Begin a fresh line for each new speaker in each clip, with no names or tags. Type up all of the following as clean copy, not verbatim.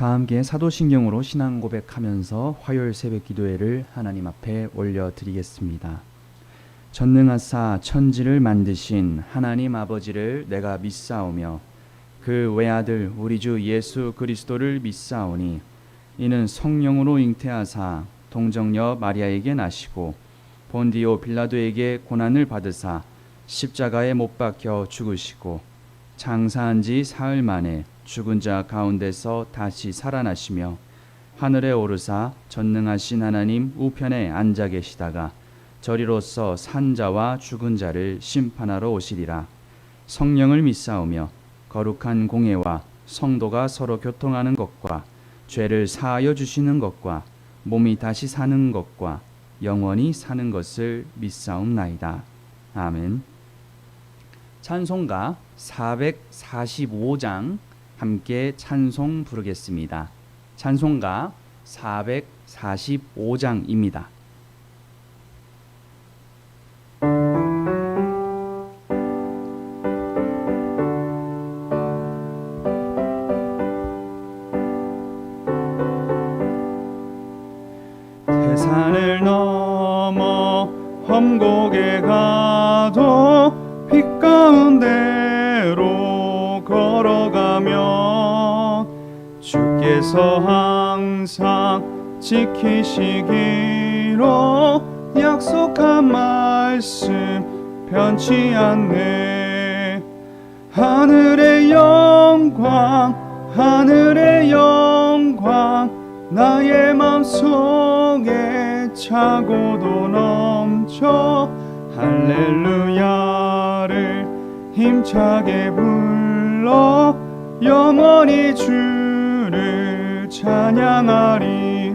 다 함께 사도신경으로 신앙 고백하면서 화요일 새벽 기도회를 하나님 앞에 올려드리겠습니다. 전능하사 천지를 만드신 하나님 아버지를 내가 믿사오며 그 외아들 우리 주 예수 그리스도를 믿사오니 이는 성령으로 잉태하사 동정녀 마리아에게 나시고 본디오 빌라도에게 고난을 받으사 십자가에 못 박혀 죽으시고 장사한 지 사흘 만에 죽은 자 가운데서 다시 살아나시며 하늘에 오르사 전능하신 하나님 우편에 앉아 계시다가 저리로서 산 자와 죽은 자를 심판하러 오시리라. 성령을 믿사오며 거룩한 공예와 성도가 서로 교통하는 것과 죄를 사하여 주시는 것과 몸이 다시 사는 것과 영원히 사는 것을 믿사옵나이다. 아멘. 찬송가 445장 함께 찬송 부르겠습니다. 찬송가 445장입니다.
태산을 넘어 험곡에 가도 빛 가운데로 걸어가며 주께서 항상 지키시기로 약속한 말씀 변치 않네. 하늘의 영광 하늘의 영광 나의 맘속에 차고도 넘쳐 할렐루야를 힘차게 불러 영원히 주를 찬양하리.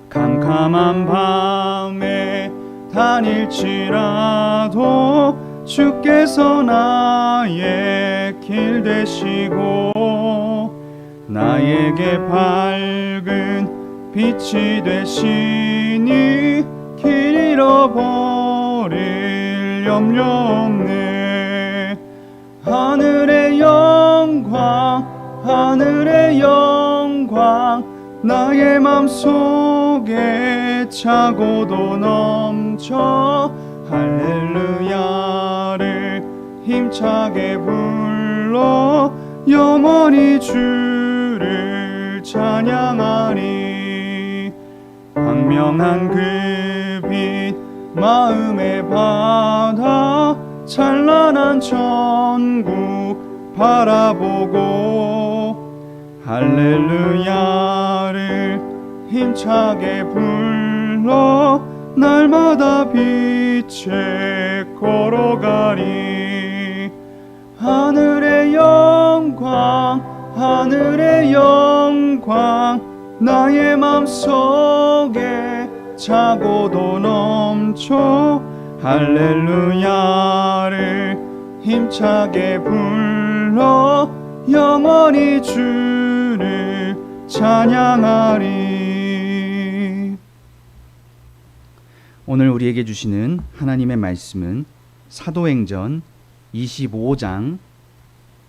캄캄한 밤에 다닐지라도 주께서 나의 길 되시고 나에게 밝은 빛이 되시니 길 잃어버릴 염려 없네. 하늘의 영광 하늘의 영광 나의 맘속에 차고도 넘쳐 할렐루야를 힘차게 불러 영원히 주를 찬양하리. 광명한 그 빛 마음에 받아 찬란한 천국 바라보고 할렐루야를 힘차게 불러 날마다 빛에 걸어가리. 하늘의 영광 하늘의 영광 나의 맘속에 차고도 넘쳐 할렐루야를 힘차게 불러 영원히 주를 찬양하리.
오늘 우리에게 주시는 하나님의 말씀은 사도행전 25장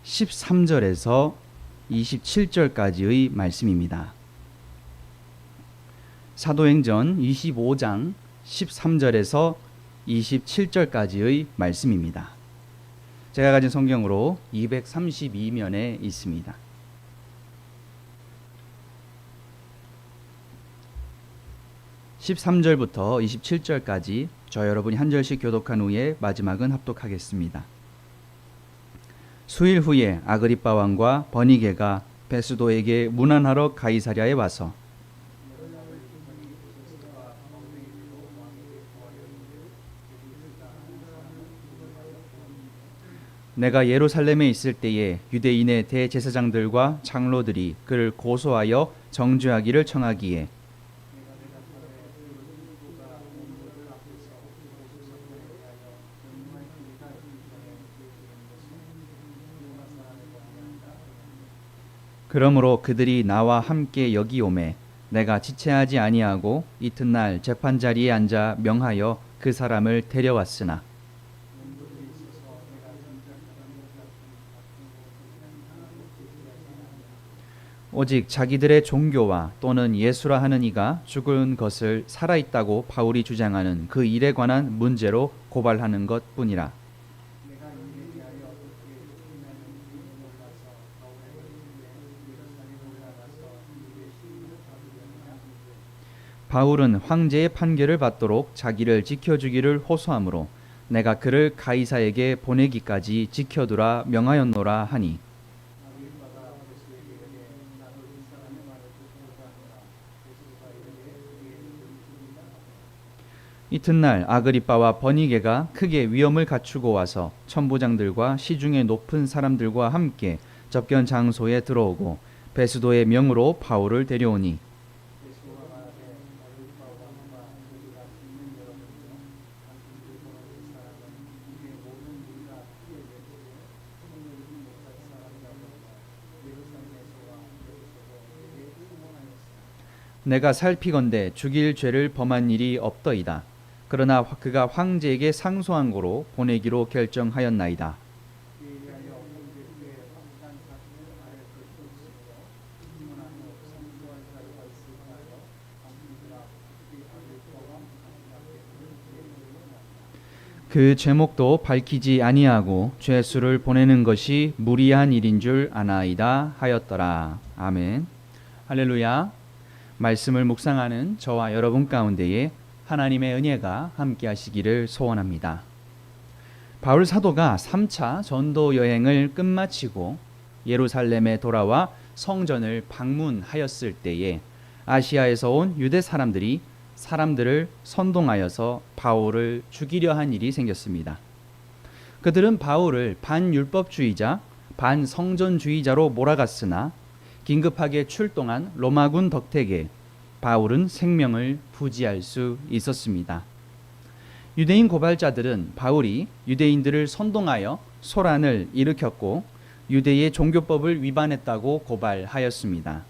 13절에서 27절까지의 말씀입니다. 사도행전 25장 13절에서 27절까지의 말씀입니다. 제가 가진 성경으로 232면에 있습니다. (13절부터) (27절까지) 저 여러분이 한 절씩 교독한 후에 마지막은 합독하겠습니다. 수일 후에 아그리빠 왕과 버니게가 베스도에게 문안하러 가이사랴에 와서 내가 예루살렘에 있을 때에 유대인의 대제사장들과 장로들이 그를 고소하여 정죄하기를 청하기에 그러므로 그들이 나와 함께 여기 오매 내가 지체하지 아니하고 이튿날 재판자리에 앉아 명하여 그 사람을 데려왔으나 오직 자기들의 종교와 또는 예수라 하는 이가 죽은 것을 살아있다고 바울이 주장하는 그 일에 관한 문제로 고발하는 것뿐이라. 바울은 황제의 판결을 받도록 자기를 지켜주기를 호소하므로 내가 그를 가이사에게 보내기까지 지켜두라 명하였노라 하니, 이튿날 아그리빠와 버니게가 크게 위엄을 갖추고 와서 천부장들과 시중의 높은 사람들과 함께 접견 장소에 들어오고 베스도의 명으로 바울을 데려오니, 내가 살피건대 죽일 죄를 범한 일이 없더이다. 그러나 그가 황제에게 상소한 고로 보내기로 결정하였나이다. 그 제목도 밝히지 아니하고 죄수를 보내는 것이 무리한 일인 줄 아나이다 하였더라. 아멘. 할렐루야. 말씀을 묵상하는 저와 여러분 가운데에 하나님의 은혜가 함께 하시기를 소원합니다. 바울 사도가 3차 전도 여행을 끝마치고 예루살렘에 돌아와 성전을 방문하였을 때에 아시아에서 온 유대 사람들을 선동하여서 바울을 죽이려 한 일이 생겼습니다. 그들은 바울을 반율법주의자, 반성전주의자로 몰아갔으나 긴급하게 출동한 로마군 덕택에 바울은 생명을 부지할 수 있었습니다. 유대인 고발자들은 바울이 유대인들을 선동하여 소란을 일으켰고 유대의 종교법을 위반했다고 고발하였습니다.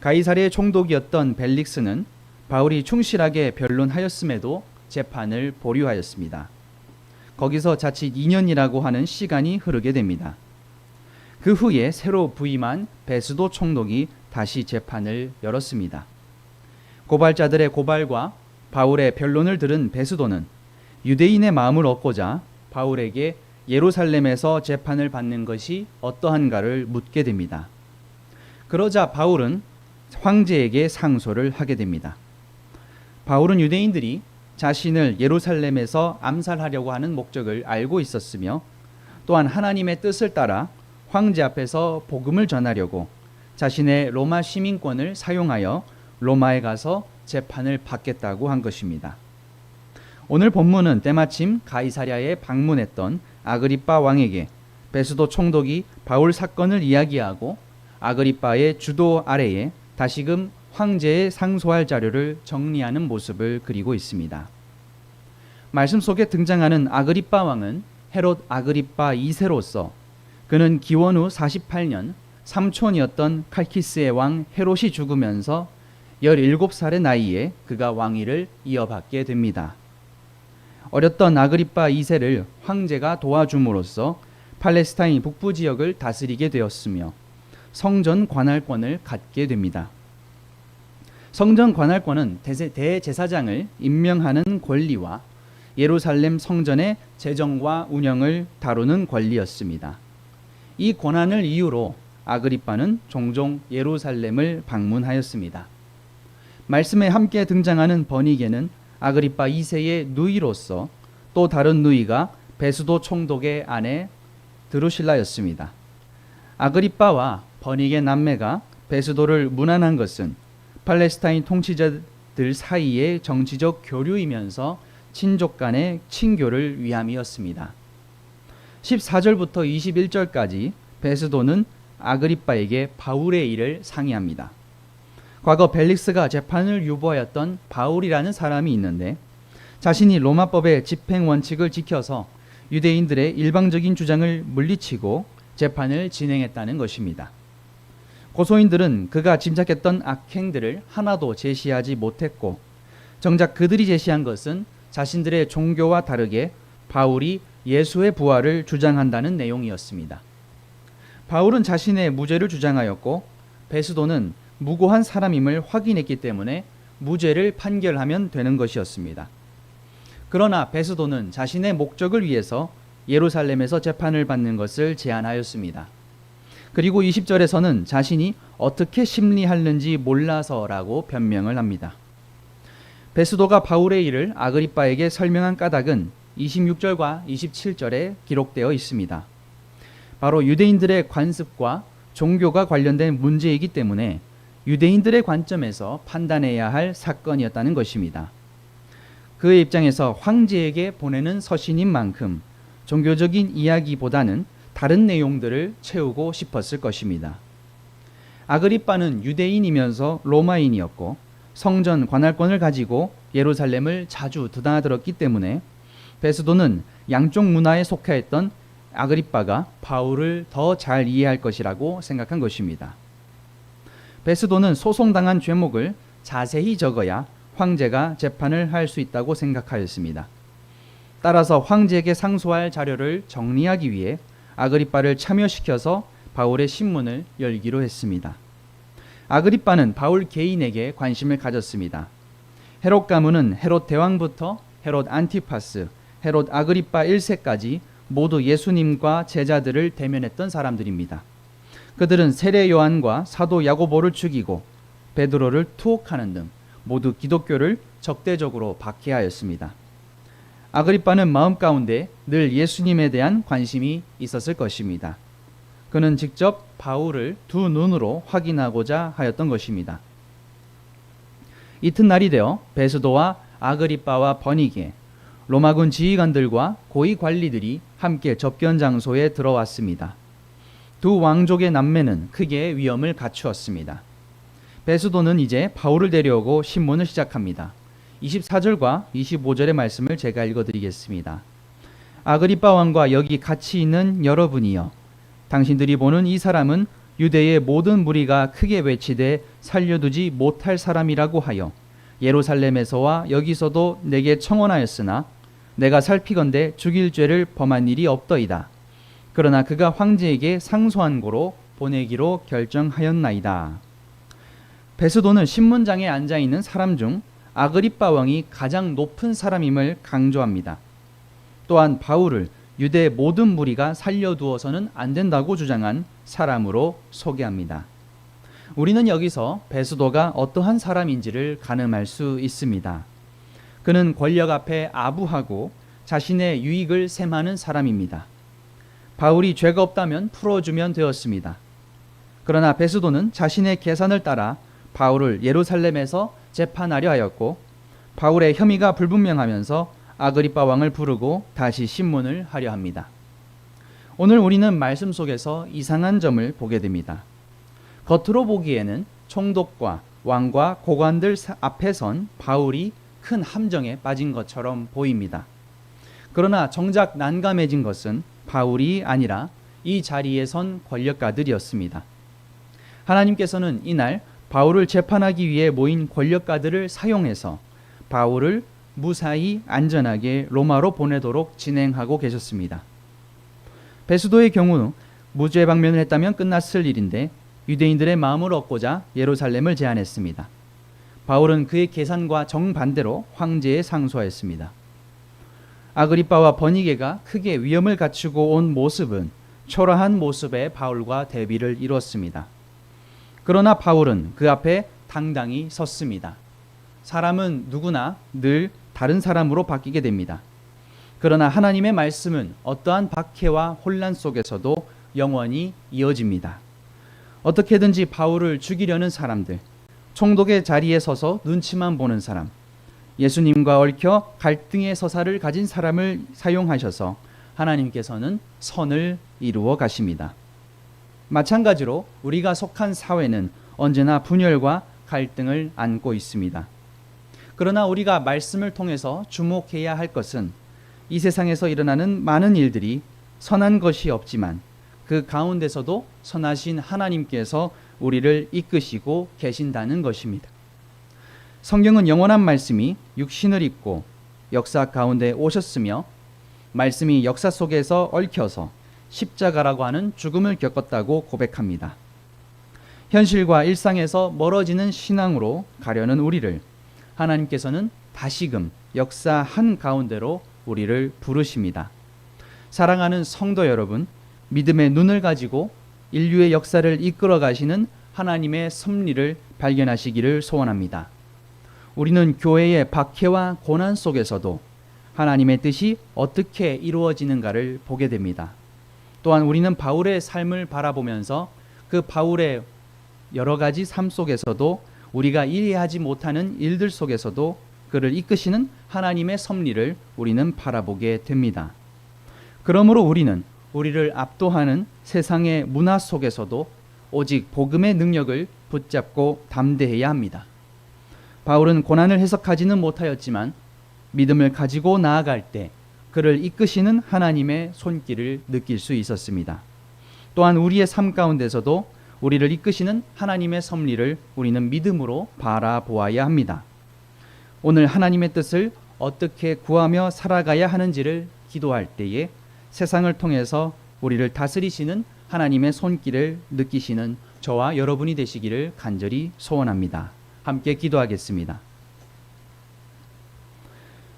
가이사랴의 총독이었던 벨릭스는 바울이 충실하게 변론하였음에도 재판을 보류하였습니다. 거기서 자칫 2년이라고 하는 시간이 흐르게 됩니다. 그 후에 새로 부임한 베스도 총독이 다시 재판을 열었습니다. 고발자들의 고발과 바울의 변론을 들은 베스도는 유대인의 마음을 얻고자 바울에게 예루살렘에서 재판을 받는 것이 어떠한가를 묻게 됩니다. 그러자 바울은 황제에게 상소를 하게 됩니다. 바울은 유대인들이 자신을 예루살렘에서 암살하려고 하는 목적을 알고 있었으며 또한 하나님의 뜻을 따라 황제 앞에서 복음을 전하려고 자신의 로마 시민권을 사용하여 로마에 가서 재판을 받겠다고 한 것입니다. 오늘 본문은 때마침 가이사랴에 방문했던 아그리빠 왕에게 베스도 총독이 바울 사건을 이야기하고 아그리빠의 주도 아래에 다시금 황제에 상소할 자료를 정리하는 모습을 그리고 있습니다. 말씀 속에 등장하는 아그리빠 왕은 헤롯 아그리빠 2세로서 그는 기원 후 48년 삼촌이었던 칼키스의 왕 헤롯이 죽으면서 17살의 나이에 그가 왕위를 이어받게 됩니다. 어렸던 아그리빠 2세를 황제가 도와줌으로써 팔레스타인 북부 지역을 다스리게 되었으며 성전 관할권을 갖게 됩니다. 성전 관할권은 대제사장을 임명하는 권리와 예루살렘 성전의 재정과 운영을 다루는 권리였습니다. 이 권한을 이유로 아그리빠는 종종 예루살렘을 방문하였습니다. 말씀에 함께 등장하는 버니게는 아그리빠 2세의 누이로서 또 다른 누이가 베스도 총독의 아내 드루실라였습니다. 아그리빠와 버니게 남매가 베스도를 문안한 것은 팔레스타인 통치자들 사이의 정치적 교류이면서 친족 간의 친교를 위함이었습니다. 14절부터 21절까지 베스도는 아그리빠에게 바울의 일을 상의합니다. 과거 벨릭스가 재판을 유보하였던 바울이라는 사람이 있는데 자신이 로마법의 집행 원칙을 지켜서 유대인들의 일방적인 주장을 물리치고 재판을 진행했다는 것입니다. 고소인들은 그가 짐작했던 악행들을 하나도 제시하지 못했고 정작 그들이 제시한 것은 자신들의 종교와 다르게 바울이 예수의 부활을 주장한다는 내용이었습니다. 바울은 자신의 무죄를 주장하였고 베스도는 무고한 사람임을 확인했기 때문에 무죄를 판결하면 되는 것이었습니다. 그러나 베스도는 자신의 목적을 위해서 예루살렘에서 재판을 받는 것을 제안하였습니다. 그리고 20절에서는 자신이 어떻게 심리하는지 몰라서라고 변명을 합니다. 베스도가 바울의 일을 아그리빠에게 설명한 까닭은 26절과 27절에 기록되어 있습니다. 바로 유대인들의 관습과 종교가 관련된 문제이기 때문에 유대인들의 관점에서 판단해야 할 사건이었다는 것입니다. 그의 입장에서 황제에게 보내는 서신인 만큼 종교적인 이야기보다는 다른 내용들을 채우고 싶었을 것입니다. 아그리빠는 유대인이면서 로마인이었고 성전 관할권을 가지고 예루살렘을 자주 드나들었기 때문에 베스도는 양쪽 문화에 속하였던 아그리빠가 바울을 더 잘 이해할 것이라고 생각한 것입니다. 베스도는 소송당한 죄목을 자세히 적어야 황제가 재판을 할 수 있다고 생각하였습니다. 따라서 황제에게 상소할 자료를 정리하기 위해 아그리빠를 참여시켜서 바울의 신문을 열기로 했습니다. 아그리빠는 바울 개인에게 관심을 가졌습니다. 헤롯 가문은 헤롯 대왕부터 헤롯 안티파스, 헤롯 아그리빠 1세까지 모두 예수님과 제자들을 대면했던 사람들입니다. 그들은 세례 요한과 사도 야고보를 죽이고 베드로를 투옥하는 등 모두 기독교를 적대적으로 박해하였습니다. 아그리빠는 마음 가운데 늘 예수님에 대한 관심이 있었을 것입니다. 그는 직접 바울을 두 눈으로 확인하고자 하였던 것입니다. 이튿날이 되어 베스도와 아그리빠와 버니게, 로마군 지휘관들과 고위 관리들이 함께 접견 장소에 들어왔습니다. 두 왕족의 남매는 크게 위험을 갖추었습니다. 베스도는 이제 바울을 데려오고 신문을 시작합니다. 24절과 25절의 말씀을 제가 읽어드리겠습니다. 아그리빠 왕과 여기 같이 있는 여러분이여, 당신들이 보는 이 사람은 유대의 모든 무리가 크게 외치되 살려두지 못할 사람이라고 하여 예루살렘에서와 여기서도 내게 청원하였으나 내가 살피건대 죽일 죄를 범한 일이 없더이다. 그러나 그가 황제에게 상소한 고로 보내기로 결정하였나이다. 베스도는 신문장에 앉아있는 사람 중 아그리빠 왕이 가장 높은 사람임을 강조합니다. 또한 바울을 유대의 모든 무리가 살려두어서는 안 된다고 주장한 사람으로 소개합니다. 우리는 여기서 베스도가 어떠한 사람인지를 가늠할 수 있습니다. 그는 권력 앞에 아부하고 자신의 유익을 셈하는 사람입니다. 바울이 죄가 없다면 풀어주면 되었습니다. 그러나 베스도는 자신의 계산을 따라 바울을 예루살렘에서 재판하려 하였고 바울의 혐의가 불분명하면서 아그리빠 왕을 부르고 다시 신문을 하려 합니다. 오늘 우리는 말씀 속에서 이상한 점을 보게 됩니다. 겉으로 보기에는 총독과 왕과 고관들 앞에 선 바울이 큰 함정에 빠진 것처럼 보입니다. 그러나 정작 난감해진 것은 바울이 아니라 이 자리에 선 권력가들이었습니다. 하나님께서는 이날 바울을 재판하기 위해 모인 권력가들을 사용해서 바울을 무사히 안전하게 로마로 보내도록 진행하고 계셨습니다. 베스도의 경우 무죄 방면을 했다면 끝났을 일인데 유대인들의 마음을 얻고자 예루살렘을 제안했습니다. 바울은 그의 계산과 정반대로 황제에 상소하였습니다. 아그리빠와 버니게가 크게 위험을 갖추고 온 모습은 초라한 모습의 바울과 대비를 이뤘습니다. 그러나 바울은 그 앞에 당당히 섰습니다. 사람은 누구나 늘 다른 사람으로 바뀌게 됩니다. 그러나 하나님의 말씀은 어떠한 박해와 혼란 속에서도 영원히 이어집니다. 어떻게든지 바울을 죽이려는 사람들, 총독의 자리에 서서 눈치만 보는 사람, 예수님과 얽혀 갈등의 서사를 가진 사람을 사용하셔서 하나님께서는 선을 이루어 가십니다. 마찬가지로 우리가 속한 사회는 언제나 분열과 갈등을 안고 있습니다. 그러나 우리가 말씀을 통해서 주목해야 할 것은 이 세상에서 일어나는 많은 일들이 선한 것이 없지만 그 가운데서도 선하신 하나님께서 우리를 이끄시고 계신다는 것입니다. 성경은 영원한 말씀이 육신을 입고 역사 가운데 오셨으며 말씀이 역사 속에서 얽혀서 십자가라고 하는 죽음을 겪었다고 고백합니다. 현실과 일상에서 멀어지는 신앙으로 가려는 우리를 하나님께서는 다시금 역사 한 가운데로 우리를 부르십니다. 사랑하는 성도 여러분, 믿음의 눈을 가지고 인류의 역사를 이끌어 가시는 하나님의 섭리를 발견하시기를 소원합니다. 우리는 교회의 박해와 고난 속에서도 하나님의 뜻이 어떻게 이루어지는가를 보게 됩니다. 또한 우리는 바울의 삶을 바라보면서 그 바울의 여러 가지 삶 속에서도 우리가 이해하지 못하는 일들 속에서도 그를 이끄시는 하나님의 섭리를 우리는 바라보게 됩니다. 그러므로 우리는 우리를 압도하는 세상의 문화 속에서도 오직 복음의 능력을 붙잡고 담대해야 합니다. 바울은 고난을 해석하지는 못하였지만 믿음을 가지고 나아갈 때 그를 이끄시는 하나님의 손길을 느낄 수 있었습니다. 또한 우리의 삶 가운데서도 우리를 이끄시는 하나님의 섭리를 우리는 믿음으로 바라보아야 합니다. 오늘 하나님의 뜻을 어떻게 구하며 살아가야 하는지를 기도할 때에 세상을 통해서 우리를 다스리시는 하나님의 손길을 느끼시는 저와 여러분이 되시기를 간절히 소원합니다. 함께 기도하겠습니다.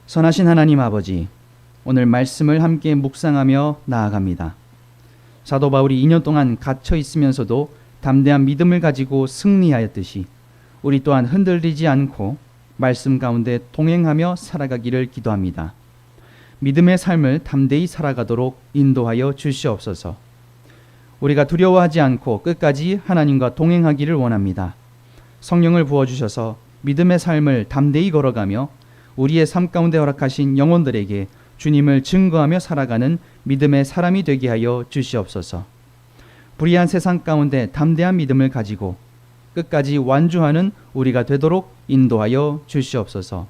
선하신 하나님 아버지, 오늘 말씀을 함께 묵상하며 나아갑니다. 사도 바울이 2년 동안 갇혀 있으면서도 담대한 믿음을 가지고 승리하였듯이 우리 또한 흔들리지 않고 말씀 가운데 동행하며 살아가기를 기도합니다. 믿음의 삶을 담대히 살아가도록 인도하여 주시옵소서. 우리가 두려워하지 않고 끝까지 하나님과 동행하기를 원합니다. 성령을 부어주셔서 믿음의 삶을 담대히 걸어가며 우리의 삶 가운데 허락하신 영혼들에게 주님을 증거하며 살아가는 믿음의 사람이 되게 하여 주시옵소서. 불의한 세상 가운데 담대한 믿음을 가지고 끝까지 완주하는 우리가 되도록 인도하여 주시옵소서.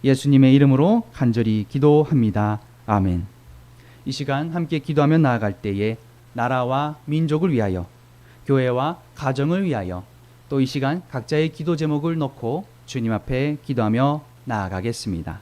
예수님의 이름으로 간절히 기도합니다. 아멘. 이 시간 함께 기도하며 나아갈 때에 나라와 민족을 위하여, 교회와 가정을 위하여, 또 이 시간 각자의 기도 제목을 놓고 주님 앞에 기도하며 나아가겠습니다.